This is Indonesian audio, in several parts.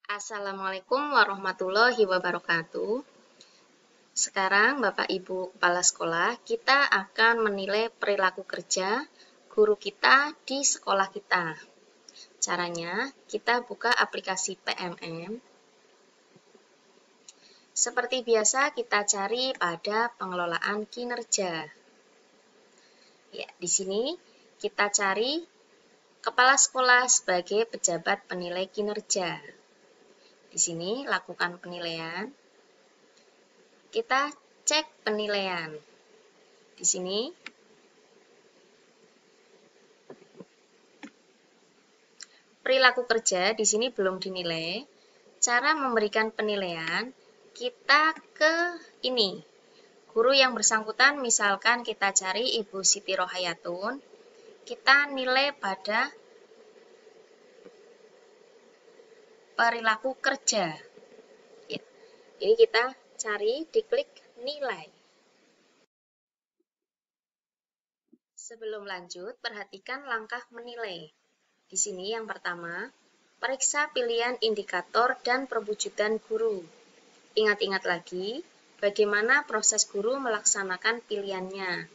Assalamualaikum warahmatullahi wabarakatuh. Sekarang Bapak Ibu Kepala Sekolah, kita akan menilai perilaku kerja guru kita di sekolah kita. Caranya, kita buka aplikasi PMM. Seperti biasa, kita cari pada pengelolaan kinerja. Ya, di sini kita cari kepala sekolah sebagai pejabat penilai kinerja. Di sini lakukan penilaian. Kita cek penilaian. Di sini perilaku kerja di sini belum dinilai. Cara memberikan penilaian, kita ke ini. Guru yang bersangkutan, misalkan kita cari Ibu Siti Rohayatun, kita nilai pada perilaku kerja. Ya. Ini kita cari, diklik nilai. Sebelum lanjut, perhatikan langkah menilai. Di sini yang pertama, periksa pilihan indikator dan perwujudan guru. Ingat-ingat lagi, bagaimana proses guru melaksanakan pilihannya.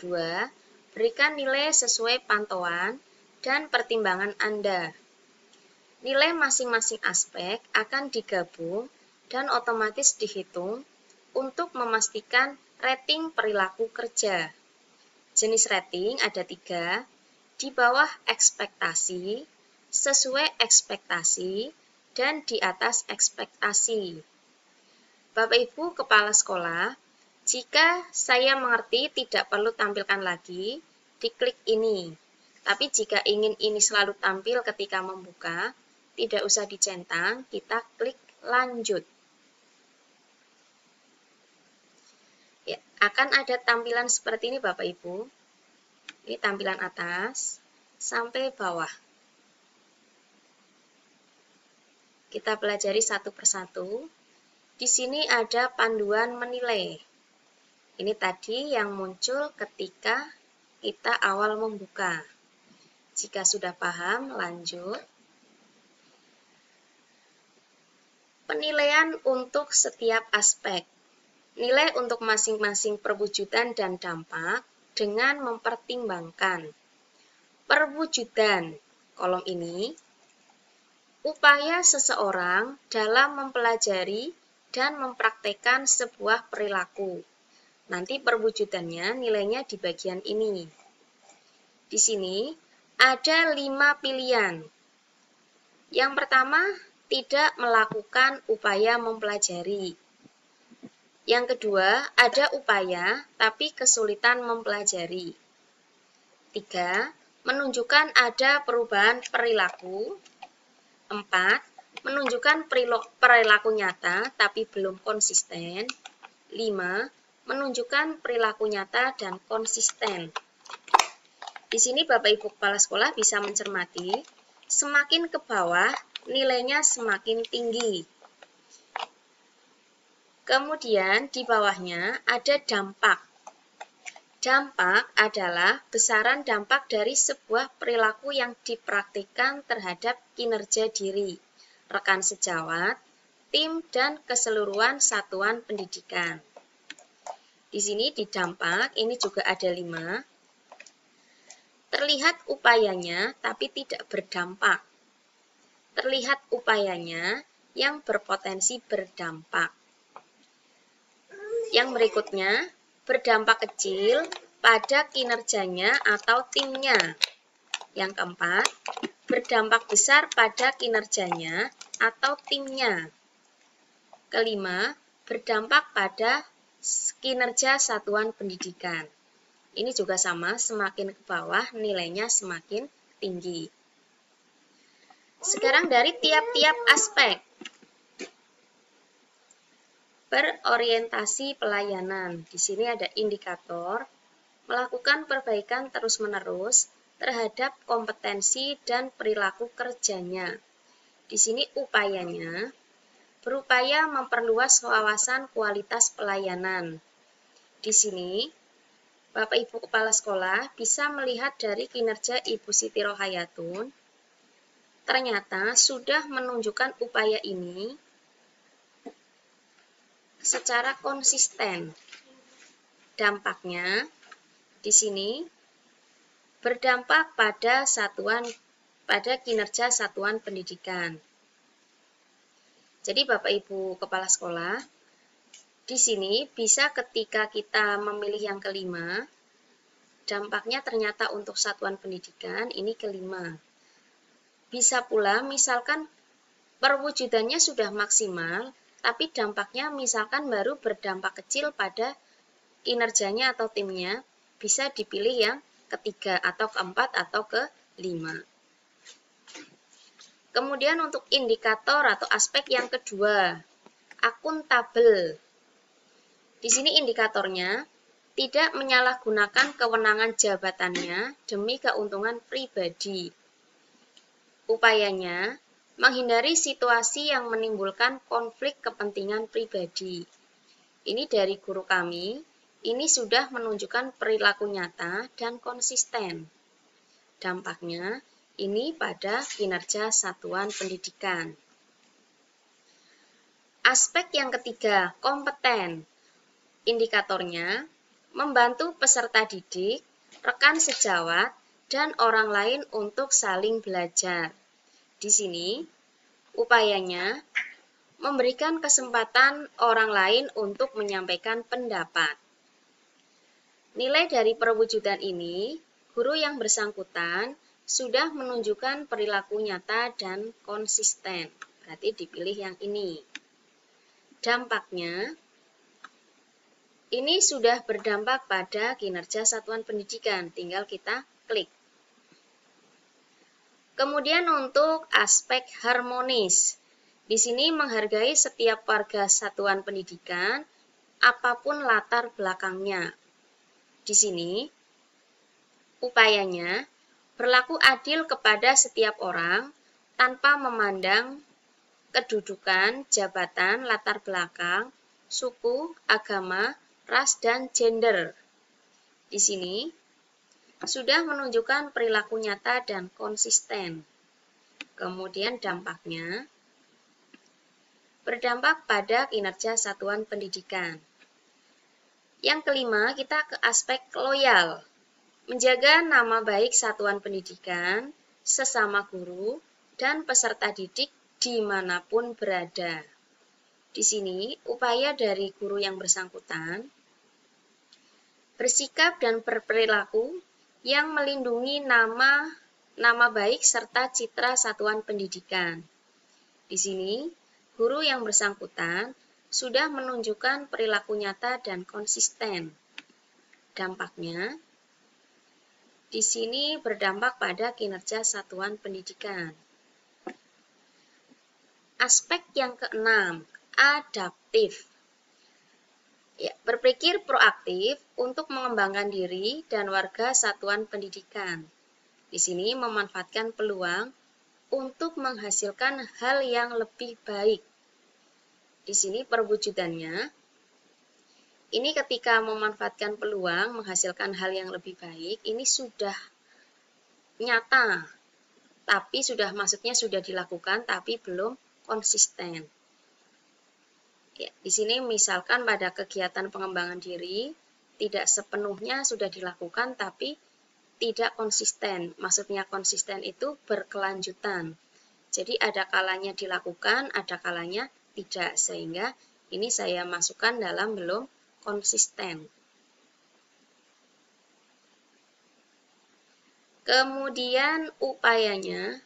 2. Berikan nilai sesuai pantauan dan pertimbangan Anda. Nilai masing-masing aspek akan digabung dan otomatis dihitung untuk memastikan rating perilaku kerja. Jenis rating ada 3, di bawah ekspektasi, sesuai ekspektasi, dan di atas ekspektasi. Bapak Ibu Kepala Sekolah, jika saya mengerti tidak perlu tampilkan lagi, diklik ini. Tapi jika ingin ini selalu tampil ketika membuka, tidak usah dicentang, kita klik lanjut. Ya, akan ada tampilan seperti ini Bapak Ibu. Ini tampilan atas sampai bawah. Kita pelajari satu persatu. Di sini ada panduan menilai. Ini tadi yang muncul ketika kita awal membuka. Jika sudah paham, lanjut. Penilaian untuk setiap aspek. Nilai untuk masing-masing perwujudan dan dampak dengan mempertimbangkan. Perwujudan, kolom ini, upaya seseorang dalam mempelajari dan mempraktekkan sebuah perilaku. Nanti perwujudannya nilainya di bagian ini. Di sini ada 5 pilihan. Yang pertama, tidak melakukan upaya mempelajari. Yang kedua, ada upaya tapi kesulitan mempelajari. 3, menunjukkan ada perubahan perilaku. 4, menunjukkan perilaku nyata tapi belum konsisten. 5, menunjukkan perilaku nyata dan konsisten. Di sini Bapak Ibu Kepala Sekolah bisa mencermati, semakin ke bawah nilainya semakin tinggi. Kemudian di bawahnya ada dampak. Dampak adalah besaran dampak dari sebuah perilaku yang dipraktikkan terhadap kinerja diri, rekan sejawat, tim, dan keseluruhan satuan pendidikan. Di sini di dampak ini juga ada 5. Terlihat upayanya tapi tidak berdampak. Terlihat upayanya yang berpotensi berdampak. Yang berikutnya, berdampak kecil pada kinerjanya atau timnya. Yang keempat, berdampak besar pada kinerjanya atau timnya. Kelima, berdampak pada kinerja satuan pendidikan. Ini juga sama, semakin ke bawah nilainya semakin tinggi. Sekarang dari tiap-tiap aspek. Berorientasi pelayanan. Di sini ada indikator, melakukan perbaikan terus-menerus terhadap kompetensi dan perilaku kerjanya. Di sini upayanya, berupaya memperluas wawasan kualitas pelayanan. Di sini, Bapak Ibu Kepala Sekolah bisa melihat dari kinerja Ibu Siti Rohayatun, ternyata sudah menunjukkan upaya ini secara konsisten. Dampaknya di sini berdampak pada kinerja satuan pendidikan. Jadi Bapak Ibu Kepala Sekolah, di sini bisa ketika kita memilih yang kelima, dampaknya ternyata untuk satuan pendidikan ini kelima. Bisa pula misalkan perwujudannya sudah maksimal, tapi dampaknya misalkan baru berdampak kecil pada kinerjanya atau timnya, bisa dipilih yang ketiga atau keempat atau kelima. Kemudian untuk indikator atau aspek yang kedua, akuntabel. Di sini indikatornya tidak menyalahgunakan kewenangan jabatannya demi keuntungan pribadi. Upayanya menghindari situasi yang menimbulkan konflik kepentingan pribadi. Ini dari guru kami. Ini sudah menunjukkan perilaku nyata dan konsisten. Dampaknya ini pada kinerja satuan pendidikan. Aspek yang ketiga, kompeten. Indikatornya membantu peserta didik, rekan sejawat, dan orang lain untuk saling belajar. Di sini, upayanya memberikan kesempatan orang lain untuk menyampaikan pendapat. Nilai dari perwujudan ini, guru yang bersangkutan sudah menunjukkan perilaku nyata dan konsisten. Berarti dipilih yang ini. Dampaknya, ini sudah berdampak pada kinerja satuan pendidikan. Tinggal kita klik. Kemudian untuk aspek harmonis. Di sini menghargai setiap warga satuan pendidikan, apapun latar belakangnya. Di sini, upayanya berlaku adil kepada setiap orang tanpa memandang kedudukan, jabatan, latar belakang, suku, agama, ras, dan gender. Di sini, sudah menunjukkan perilaku nyata dan konsisten. Kemudian dampaknya berdampak pada kinerja satuan pendidikan. Yang kelima, kita ke aspek loyal. Menjaga nama baik satuan pendidikan, sesama guru, dan peserta didik dimanapun berada. Di sini, upaya dari guru yang bersangkutan bersikap dan berperilaku yang melindungi nama baik serta citra satuan pendidikan. Di sini, guru yang bersangkutan sudah menunjukkan perilaku nyata dan konsisten. Dampaknya, di sini berdampak pada kinerja satuan pendidikan. Aspek yang keenam, adaptif. Ya, berpikir proaktif untuk mengembangkan diri dan warga satuan pendidikan. Di sini memanfaatkan peluang untuk menghasilkan hal yang lebih baik. Di sini perwujudannya, ini ketika memanfaatkan peluang menghasilkan hal yang lebih baik, ini sudah nyata, tapi maksudnya sudah dilakukan, tapi belum konsisten. Ya, di sini misalkan pada kegiatan pengembangan diri, tidak sepenuhnya sudah dilakukan, tapi tidak konsisten. Maksudnya konsisten itu berkelanjutan. Jadi ada kalanya dilakukan, ada kalanya tidak, sehingga ini saya masukkan dalam belum konsisten. Kemudian upayanya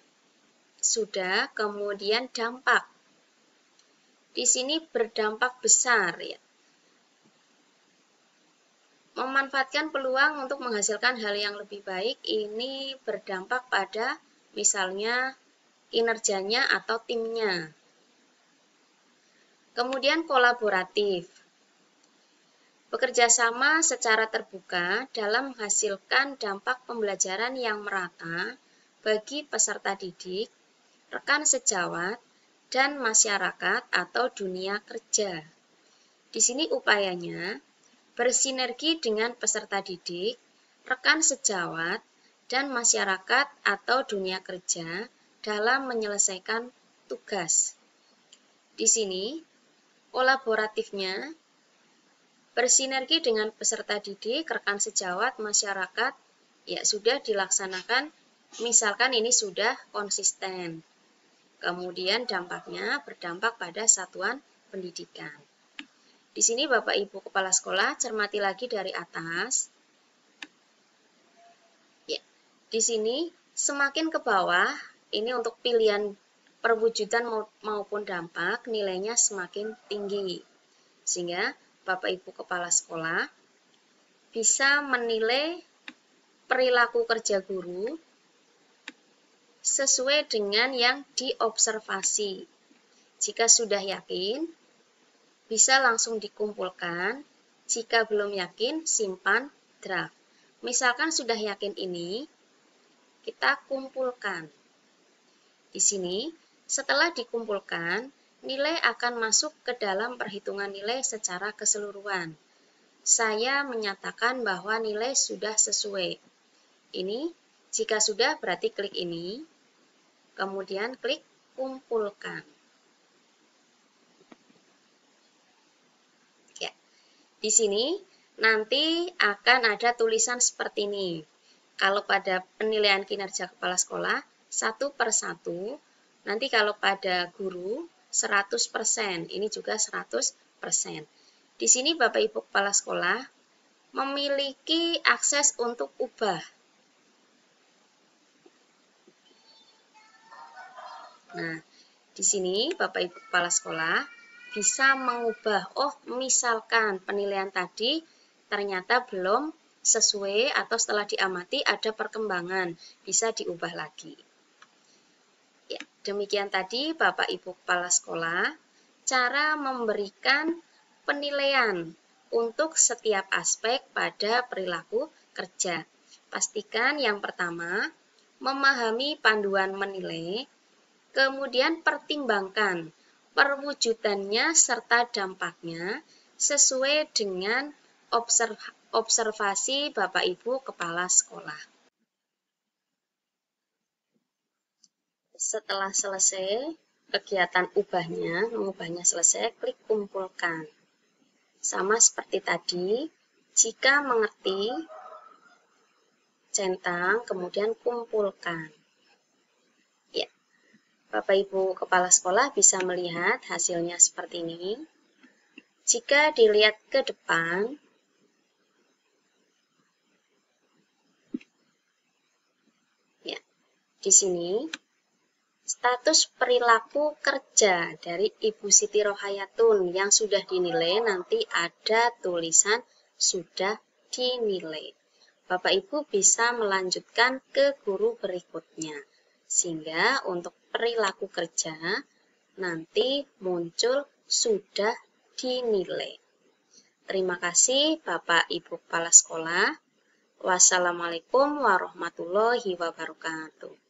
sudah, kemudian dampak. Di sini berdampak besar ya. Memanfaatkan peluang untuk menghasilkan hal yang lebih baik ini berdampak pada misalnya kinerjanya atau timnya. Kemudian kolaboratif. Bekerja sama secara terbuka dalam menghasilkan dampak pembelajaran yang merata bagi peserta didik, rekan sejawat, dan masyarakat atau dunia kerja. Di sini upayanya bersinergi dengan peserta didik, rekan sejawat, dan masyarakat atau dunia kerja dalam menyelesaikan tugas. Di sini, kolaboratifnya bersinergi dengan peserta didik, rekan sejawat, masyarakat, ya sudah dilaksanakan, misalkan ini sudah konsisten. Kemudian dampaknya berdampak pada satuan pendidikan. Di sini Bapak Ibu Kepala Sekolah cermati lagi dari atas. Ya, di sini semakin ke bawah, ini untuk pilihan perwujudan maupun dampak, nilainya semakin tinggi. Sehingga Bapak Ibu Kepala Sekolah bisa menilai perilaku kerja guru sesuai dengan yang diobservasi. Jika sudah yakin, bisa langsung dikumpulkan. Jika belum yakin, simpan draft. Misalkan sudah yakin ini, kita kumpulkan. Di sini, setelah dikumpulkan, nilai akan masuk ke dalam perhitungan nilai secara keseluruhan. Saya menyatakan bahwa nilai sudah sesuai. Ini, jika sudah berarti klik ini, kemudian klik kumpulkan. Ya, di sini nanti akan ada tulisan seperti ini. Kalau pada penilaian kinerja kepala sekolah, 1/1, nanti kalau pada guru 100%, ini juga 100%. Di sini Bapak Ibu Kepala Sekolah memiliki akses untuk ubah. Nah, di sini Bapak Ibu Kepala Sekolah bisa mengubah, oh misalkan penilaian tadi ternyata belum sesuai atau setelah diamati ada perkembangan, bisa diubah lagi. Ya, demikian tadi Bapak Ibu Kepala Sekolah, cara memberikan penilaian untuk setiap aspek pada perilaku kerja. Pastikan yang pertama, memahami panduan menilai, kemudian pertimbangkan perwujudannya serta dampaknya sesuai dengan observasi Bapak Ibu Kepala Sekolah. Setelah selesai kegiatan mengubahnya selesai, klik kumpulkan. Sama seperti tadi, jika mengerti, centang, kemudian kumpulkan. Ya, Bapak Ibu Kepala Sekolah bisa melihat hasilnya seperti ini. Jika dilihat ke depan, ya, di sini status perilaku kerja dari Ibu Siti Rohayatun yang sudah dinilai, nanti ada tulisan sudah dinilai. Bapak Ibu bisa melanjutkan ke guru berikutnya. Sehingga untuk perilaku kerja nanti muncul sudah dinilai. Terima kasih Bapak Ibu Kepala Sekolah. Wassalamualaikum warahmatullahi wabarakatuh.